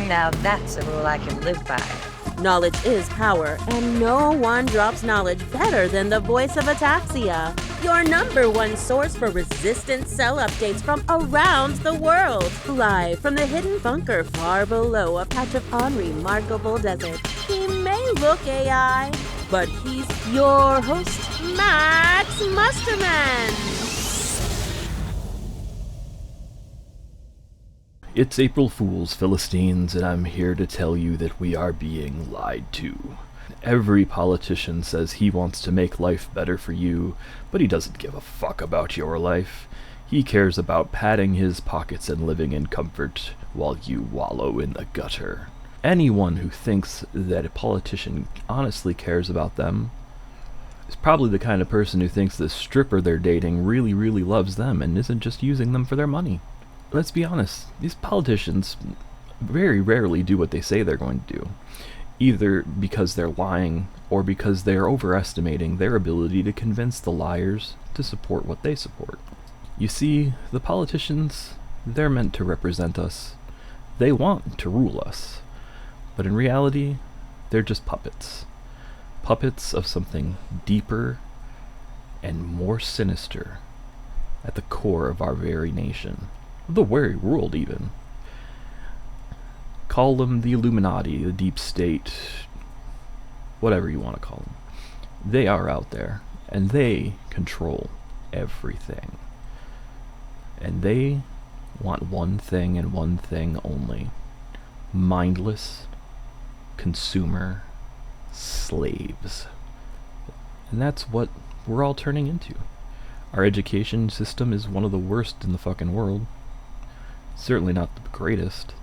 Now that's a rule I can live by. Knowledge is power, and no one drops knowledge better than the voice of Ataxia, your #1 source for resistant cell updates from around the world. Live from the hidden bunker far below a patch of unremarkable desert. He may look AI, but he's your host, Max Musterman. It's April Fool's, Philistines, and I'm here to tell you that we are being lied to. Every politician says he wants to make life better for you, but he doesn't give a fuck about your life. He cares about padding his pockets and living in comfort while you wallow in the gutter. Anyone who thinks that a politician honestly cares about them is probably the kind of person who thinks the stripper they're dating really, really loves them and isn't just using them for their money. Let's be honest, these politicians very rarely do what they say they're going to do, either because they're lying or because they're overestimating their ability to convince the liars to support what they support. You see, the politicians, they're meant to represent us. They want to rule us. But in reality, they're just puppets. Puppets of something deeper and more sinister at the core of our very nation. The very world, even. Call them the Illuminati, the deep state, whatever you want to call them. They are out there, and they control everything. And they want one thing and one thing only: mindless consumer slaves. And that's what we're all turning into. Our education system is one of the worst in the fucking world. Certainly not the greatest.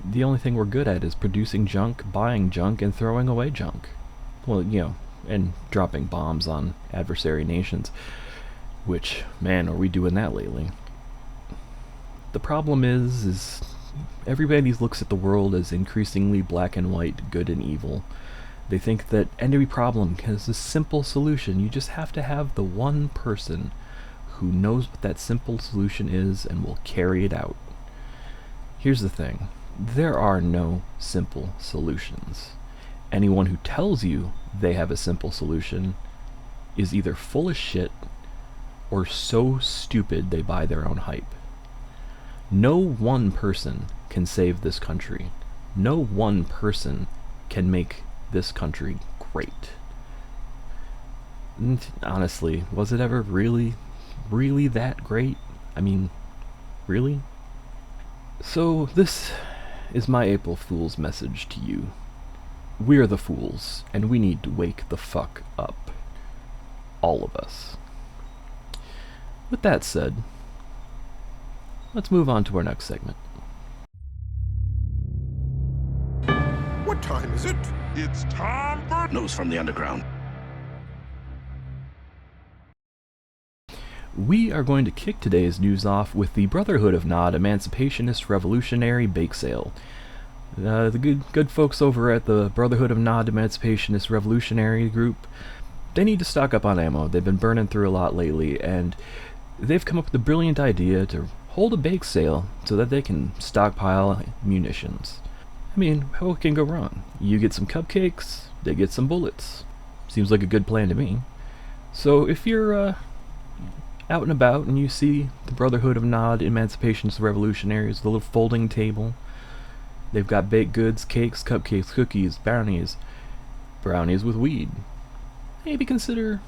The only thing we're good at is producing junk, buying junk, and throwing away junk. Well, and dropping bombs on adversary nations. Which, man, are we doing that lately? The problem is everybody looks at the world as increasingly black and white, good and evil. They think that every problem has a simple solution. You just have to have the one person who knows what that simple solution is and will carry it out. Here's the thing. There are no simple solutions. Anyone who tells you they have a simple solution is either full of shit or so stupid they buy their own hype. No one person can save this country. No one person can make this country great. And honestly, was it ever really that great? I mean, really? So this is my April Fool's message to you. We're the fools, and we need to wake the fuck up. All of us. With that said, let's move on to our next segment. What time is it? It's time for News from the Underground. We are going to kick today's news off with the Brotherhood of Nod Emancipationist Revolutionary Bake Sale. The good folks over at the Brotherhood of Nod Emancipationist Revolutionary Group, they need to stock up on ammo. They've been burning through a lot lately, and they've come up with a brilliant idea to hold a bake sale so that they can stockpile munitions. I mean, what can go wrong? You get some cupcakes, they get some bullets. Seems like a good plan to me. So if you're out and about and you see the Brotherhood of Nod Emancipationist Revolutionaries, the little folding table, they've got baked goods, cakes, cupcakes, cookies, brownies with weed. Maybe consider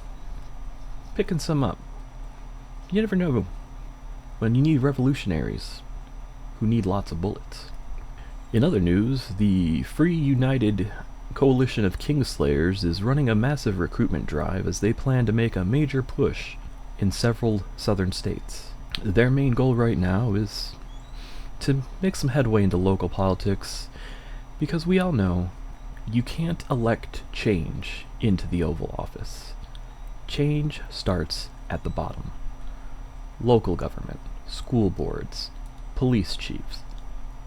picking some up. You never know when you need revolutionaries who need lots of bullets. In other news, the Free United Coalition of Kingslayers is running a massive recruitment drive as they plan to make a major push in several southern states. Their main goal right now is to make some headway into local politics, because we all know you can't elect change into the Oval Office. Change starts at the bottom. Local government, school boards, police chiefs,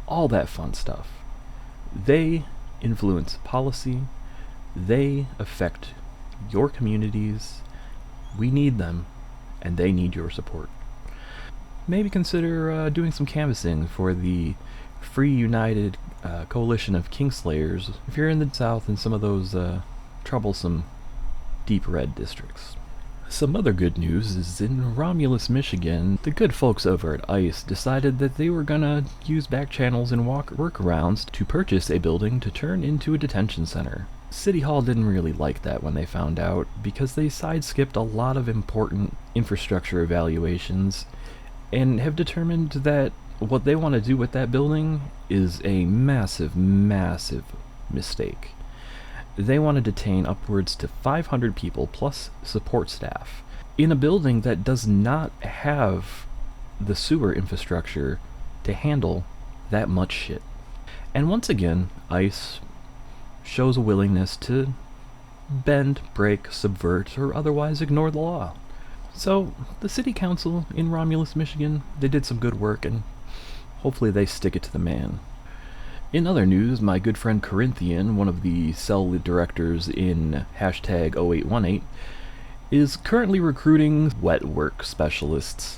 all that fun stuff. They influence policy, they affect your communities. We need them, and they need your support. Maybe consider doing some canvassing for the Free United Coalition of Kingslayers if you're in the south in some of those troublesome deep red districts. Some other good news is in Romulus, Michigan, the good folks over at ICE decided that they were gonna use back channels and workarounds to purchase a building to turn into a detention center. City Hall didn't really like that when they found out, because they sideskipped a lot of important infrastructure evaluations and have determined that what they want to do with that building is a massive, massive mistake. They want to detain upwards to 500 people plus support staff in a building that does not have the sewer infrastructure to handle that much shit. And once again, ICE shows a willingness to bend, break, subvert, or otherwise ignore the law. So, the city council in Romulus, Michigan, they did some good work, and hopefully they stick it to the man. In other news, my good friend Corinthian, one of the cell directors in hashtag 0818, is currently recruiting wet work specialists.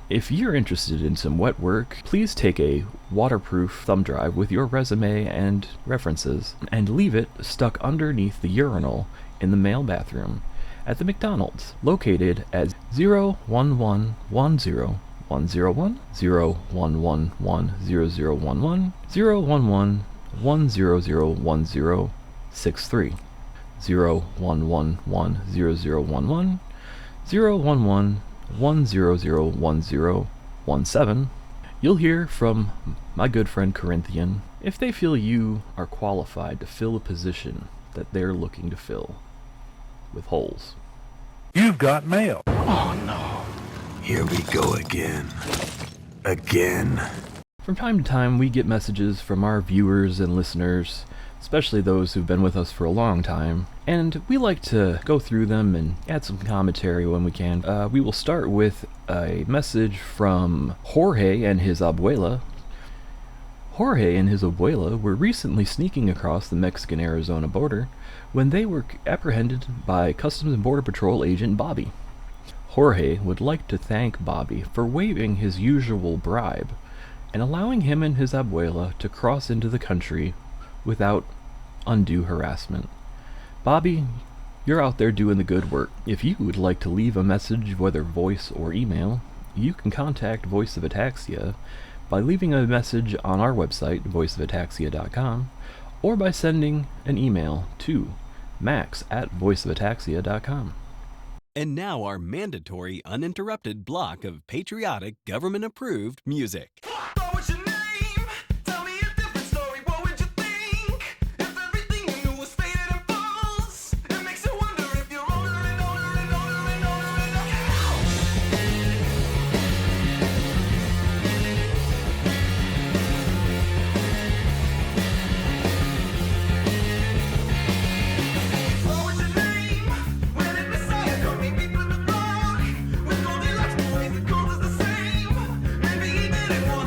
If you're interested in some wet work, please take a waterproof thumb drive with your resume and references and leave it stuck underneath the urinal in the male bathroom at the McDonald's, located at 01110 101 011100011 011 1001063 011100011 011 1001017. You'll hear from my good friend Corinthian if they feel you are qualified to fill a position that they're looking to fill with holes. You've got mail. Oh no. Here we go again. Again. From time to time, we get messages from our viewers and listeners, especially those who've been with us for a long time, and we like to go through them and add some commentary when we can. We will start with a message from Jorge and his abuela. Jorge and his abuela were recently sneaking across the Mexican-Arizona border when they were apprehended by Customs and Border Patrol agent Bobby. Jorge would like to thank Bobby for waiving his usual bribe and allowing him and his abuela to cross into the country without undue harassment. Bobby, you're out there doing the good work. If you would like to leave a message, whether voice or email, you can contact Voice of Ataxia by leaving a message on our website, voiceofataxia.com, or by sending an email to max@voiceofataxia.com. And now our mandatory uninterrupted block of patriotic government-approved music. What was your name? Tell me a different story. What would you think if everything you knew was faded and false? It makes you wonder if you're older and older and older and older and What was your name? When did Messiah come? He beat with the rock. With Goldilocks, boys, the gold is the same. Maybe he didn't want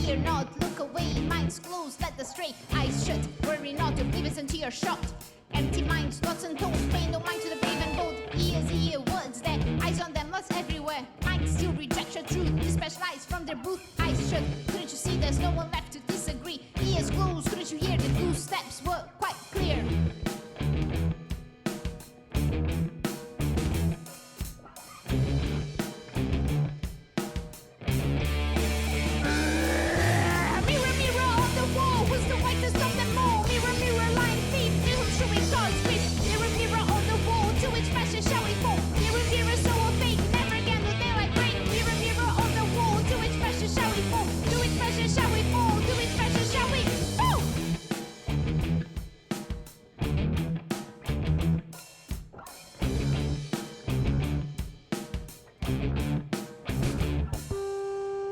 fear not, look away, minds closed, let the stray eyes shut. Worry not, oblivious until you're shot. Empty minds, thoughts untold, pay no mind to the brave and bold. Ears hear words there, eyes on them, lost everywhere. Minds still reject your truth, you specialize from their booth. Eyes shut, couldn't you see there's no one left to disagree? Ears closed, couldn't you hear the blue steps were quite clear? Mirror, mirror on the wall, who's the whitest of them all? Mirror, mirror, lying thief, to whom should we cause grief? Mirror, mirror on the wall, to which fashion shall we fall? Mirror, mirror, so opaque, never again will daylight break. Mirror, mirror on the wall, to which fashion shall we fall? To which fashion shall we fall? To which fashion shall we fall?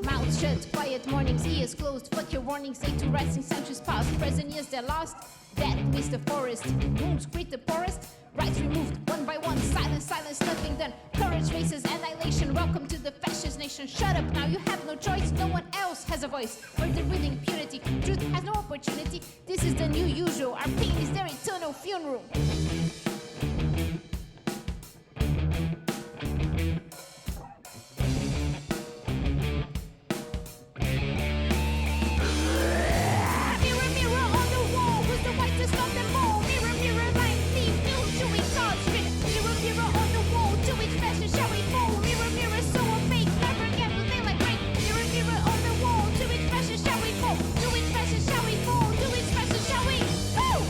Mouth shut, quiet mornings, ears closed. What your warnings say to rising centuries past. Present years they're lost. Death meets the forest. Wounds greet the poorest. Rights removed one by one. Silence, silence, nothing done. Courage faces annihilation. Welcome to the fascist nation. Shut up now, you have no choice. No one else has a voice. Murder with impunity. Truth has no opportunity. This is the new usual. Our pain is their eternal funeral. Mirror, mirror on the wall, who's the whitest of them all? Mirror, mirror, lying thief, to whom should we cause grief? Mirror, mirror on the wall, to which fashion shall we fall? Mirror, mirror, so opaque, never again will daylight break. Mirror, mirror on the wall, to which fashion shall we fall? To which fashion shall we fall? To which fashion shall we fall?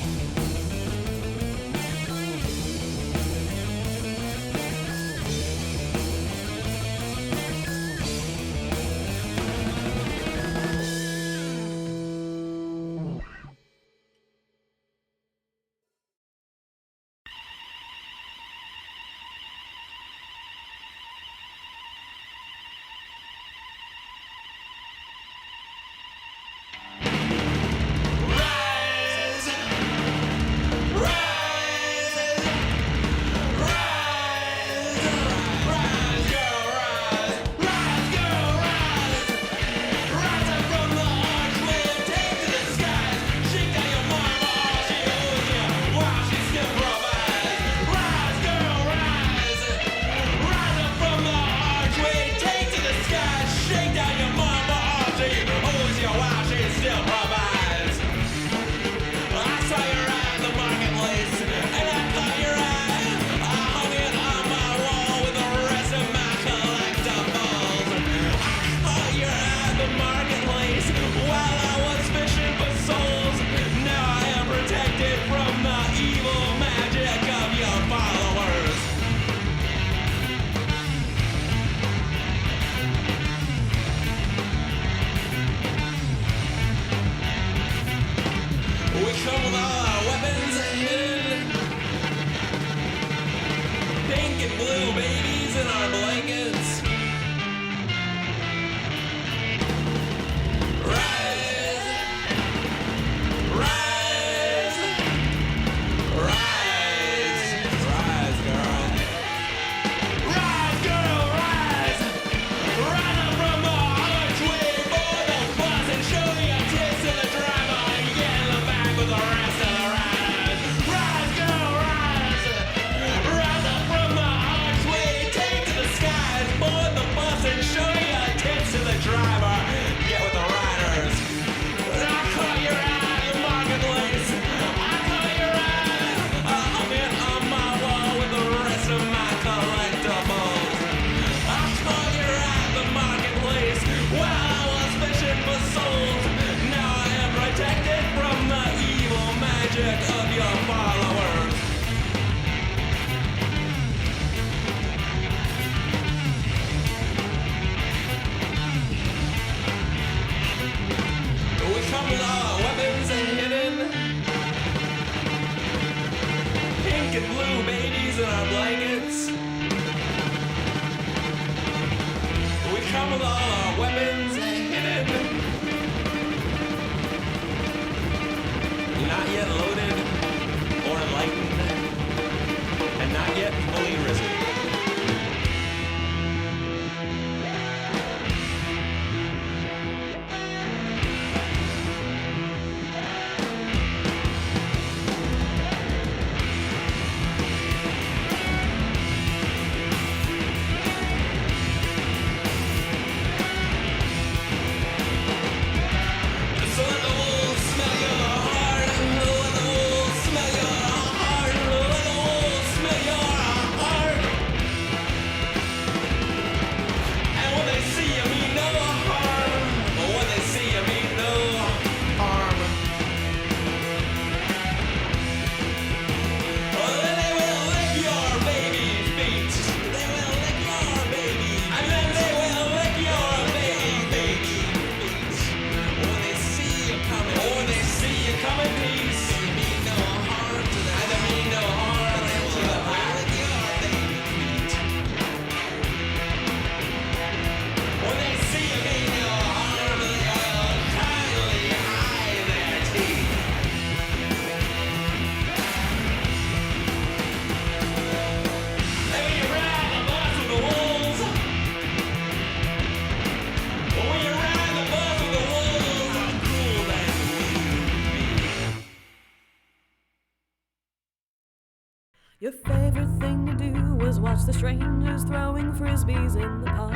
Your favorite thing to do was watch the strangers throwing frisbees in the park.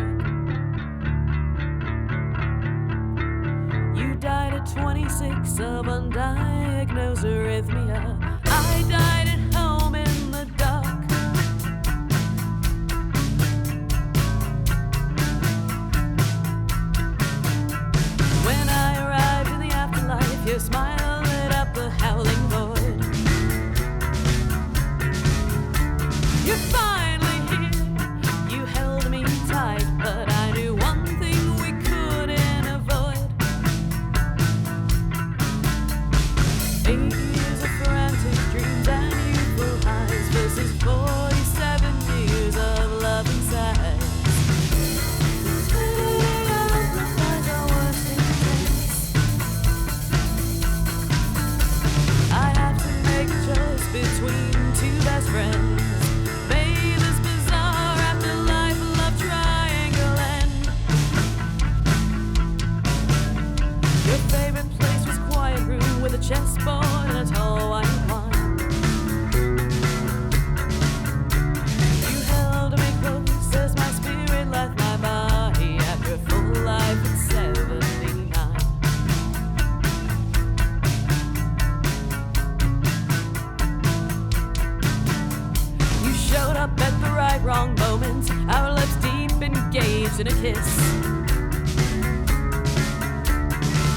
You died at 26 of undiagnosed arrhythmia. I died at home in the dark. When I arrived in the afterlife, your smile lit up the howling void. You're finally here. You held me tight, but I knew one thing we couldn't avoid. 8 years of frantic dreams and youthful highs versus 47 years of love inside. I have to make a choice between two best friends. May this bizarre afterlife love triangle end. Your favorite place was quiet room with a chessboard and a tall white wine. You held me close as my spirit left my body after a full life at 79. You showed up at the right wrong moment, our lips deep engaged in a kiss.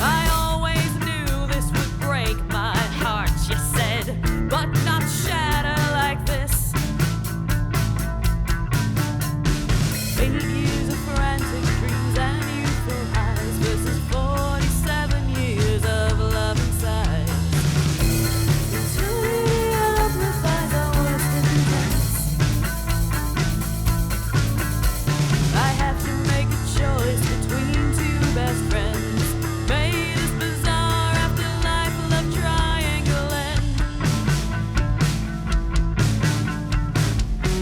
I always knew this would break my heart, you said, but not shatter like this. 8 years of frantic dreams and youthful highs versus 47 years of love inside. Eternity amplifies our worst intents. I have to make a choice between two best friends. May this bizarre afterlife love triangle end.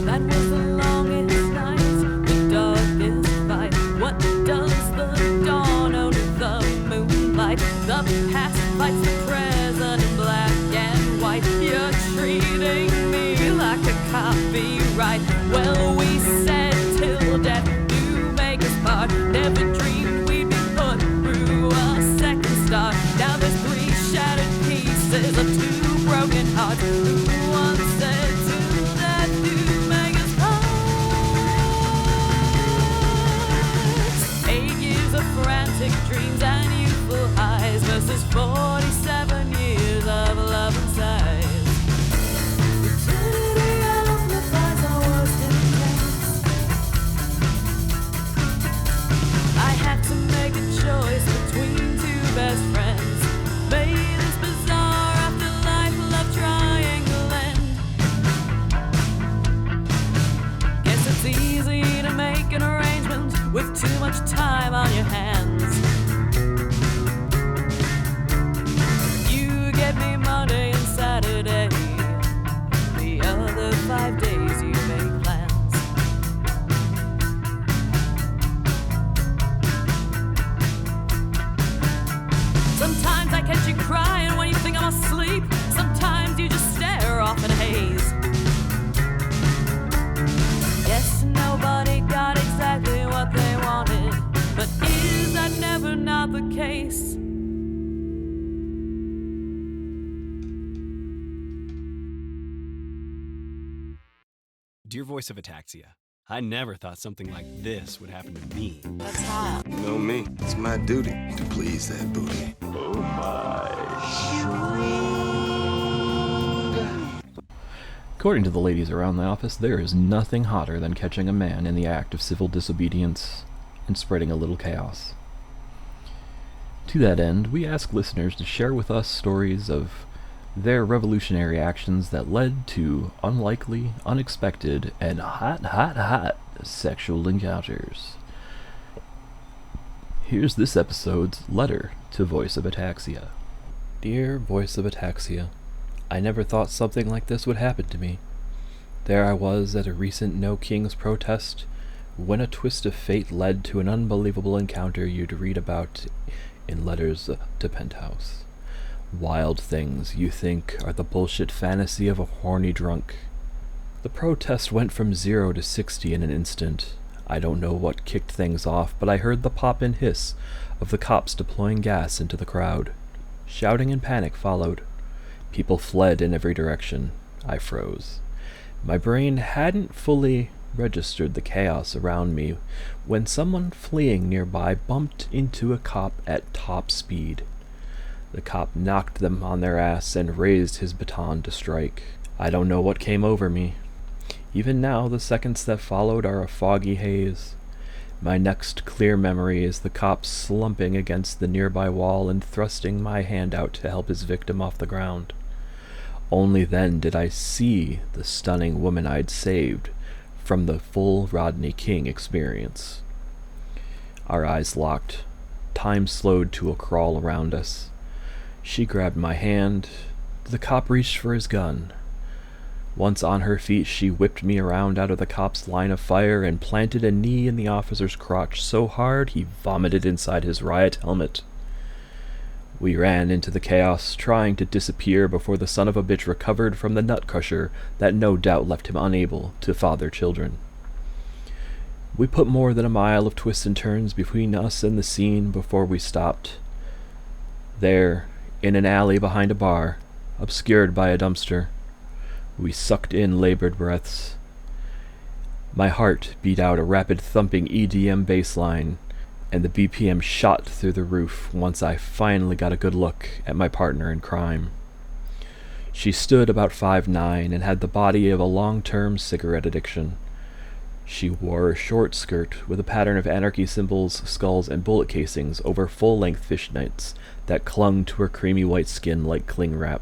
That was the longest night, the darkest fight. What does the dawn owe to the moonlight? The past fights the present in black and white. You're treating me like a copyright. Well, we said till death do make us part. Never dreamed we'd be put through a second start. Now there's 3 shattered pieces of 2 broken hearts. Who once said till death do make us part? 8 years of frantic dreams and youthful highs versus 47 years of love inside. Eternity amplifies our worst intents. I had to make a choice between two best friends. May this bizarre afterlife love triangle end. Guess it's easy to make an arrangement with too much time on your hands. You get me Monday and Saturday. The other 5 days you make plans. Sometimes I catch you crying when you think I'm asleep. Sometimes you just stare off in a haze. Yes, nobody got exactly what they wanted, but is that never not the case? Dear Voice of Ataxia, I never thought something like this would happen to me. That's hot. You know me. It's my duty to please that booty. According to the ladies around the office, there is nothing hotter than catching a man in the act of civil disobedience and spreading a little chaos. To that end, we ask listeners to share with us stories of their revolutionary actions that led to unlikely, unexpected, and hot sexual encounters. Here's this episode's letter to Voice of Ataxia. Dear Voice of Ataxia, I never thought something like this would happen to me. There I was at a recent No Kings protest, when a twist of fate led to an unbelievable encounter you'd read about in Letters to Penthouse. Wild things you think are the bullshit fantasy of a horny drunk. The protest went from 0 to 60 in an instant. I don't know what kicked things off, but I heard the pop and hiss of the cops deploying gas into the crowd. Shouting and panic followed. People fled in every direction. I froze. My brain hadn't fully registered the chaos around me when someone fleeing nearby bumped into a cop at top speed. The cop knocked them on their ass and raised his baton to strike. I don't know what came over me. Even now, the seconds that followed are a foggy haze. My next clear memory is the cop slumping against the nearby wall and thrusting my hand out to help his victim off the ground. Only then did I see the stunning woman I'd saved from the full Rodney King experience. Our eyes locked. Time slowed to a crawl around us. She grabbed my hand. The cop reached for his gun. Once on her feet, she whipped me around out of the cop's line of fire and planted a knee in the officer's crotch so hard he vomited inside his riot helmet. We ran into the chaos, trying to disappear before the son of a bitch recovered from the nut crusher that no doubt left him unable to father children. We put more than a mile of twists and turns between us and the scene before we stopped. There, in an alley behind a bar, obscured by a dumpster, we sucked in labored breaths. My heart beat out a rapid thumping EDM bass line, and the BPM shot through the roof once I finally got a good look at my partner in crime. She stood about 5'9" and had the body of a long-term cigarette addiction. She wore a short skirt with a pattern of anarchy symbols, skulls, and bullet casings over full-length fishnets that clung to her creamy white skin like cling wrap.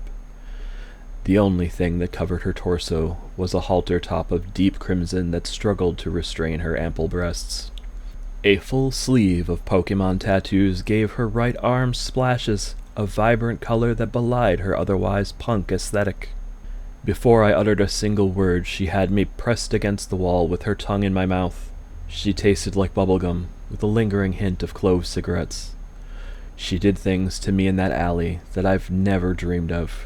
The only thing that covered her torso was a halter top of deep crimson that struggled to restrain her ample breasts. A full sleeve of Pokemon tattoos gave her right arm splashes of vibrant color that belied her otherwise punk aesthetic. Before I uttered a single word, she had me pressed against the wall with her tongue in my mouth. She tasted like bubblegum, with a lingering hint of clove cigarettes. She did things to me in that alley that I've never dreamed of.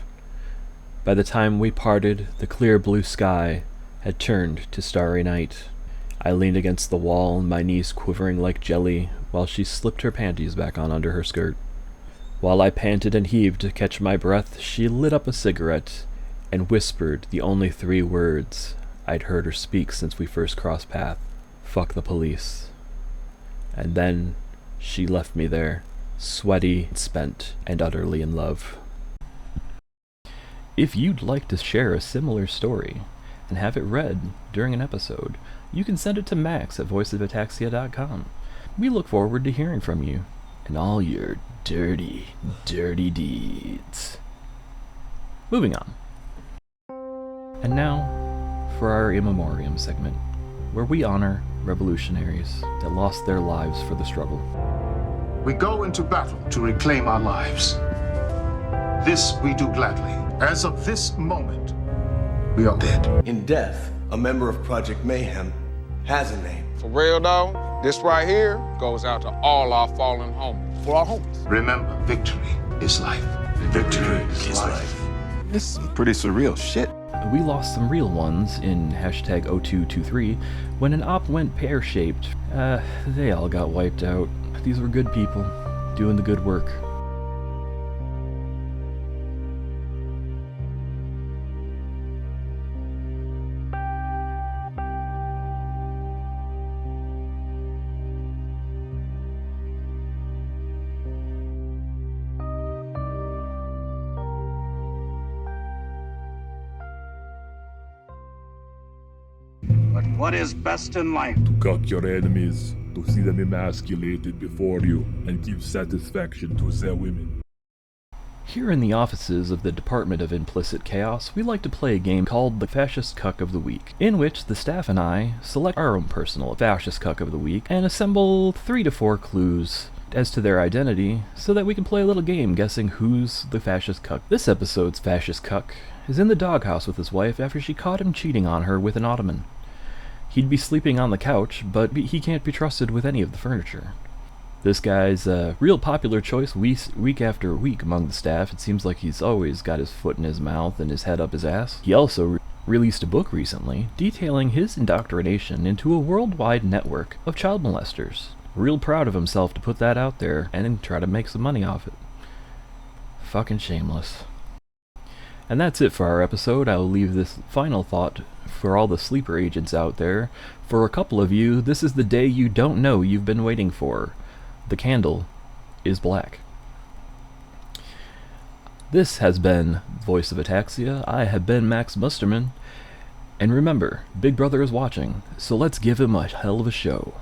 By the time we parted, the clear blue sky had turned to starry night. I leaned against the wall, my knees quivering like jelly, while she slipped her panties back on under her skirt. While I panted and heaved to catch my breath, she lit up a cigarette and whispered the only 3 words I'd heard her speak since we first crossed paths. Fuck the police. And then she left me there, sweaty, spent, and utterly in love. If you'd like to share a similar story and have it read during an episode, you can send it to Max at voiceofataxia.com. We look forward to hearing from you and all your dirty, dirty deeds. Moving on. And now for our In Memoriam segment, where we honor revolutionaries that lost their lives for the struggle. We go into battle to reclaim our lives. This we do gladly. As of this moment, we are dead. In death, a member of Project Mayhem has a name. For real though, this right here goes out to all our fallen homies. For our homies. Remember, victory is life. Victory is life. This is some pretty surreal shit. We lost some real ones in hashtag 0223 when an op went pear-shaped. They all got wiped out. These were good people, doing the good work. But what is best in life? To cock your enemies, to see them emasculated before you, and give satisfaction to their women. Here in the offices of the Department of Implicit Chaos, we like to play a game called the Fascist Cuck of the Week, in which the staff and I select our own personal Fascist Cuck of the Week and assemble 3 to 4 clues as to their identity so that we can play a little game guessing who's the Fascist Cuck. This episode's Fascist Cuck is in the doghouse with his wife after she caught him cheating on her with an ottoman. He'd be sleeping on the couch, but he can't be trusted with any of the furniture. This guy's a real popular choice week after week among the staff. It seems like he's always got his foot in his mouth and his head up his ass. He also released a book recently detailing his indoctrination into a worldwide network of child molesters. Real proud of himself to put that out there and try to make some money off it. Fucking shameless. And that's it for our episode. I will leave this final thought for all the sleeper agents out there. For a couple of you, this is the day you don't know you've been waiting for. The candle is black. This has been Voice of Ataxia. I have been Max Musterman. And remember, Big Brother is watching, so let's give him a hell of a show.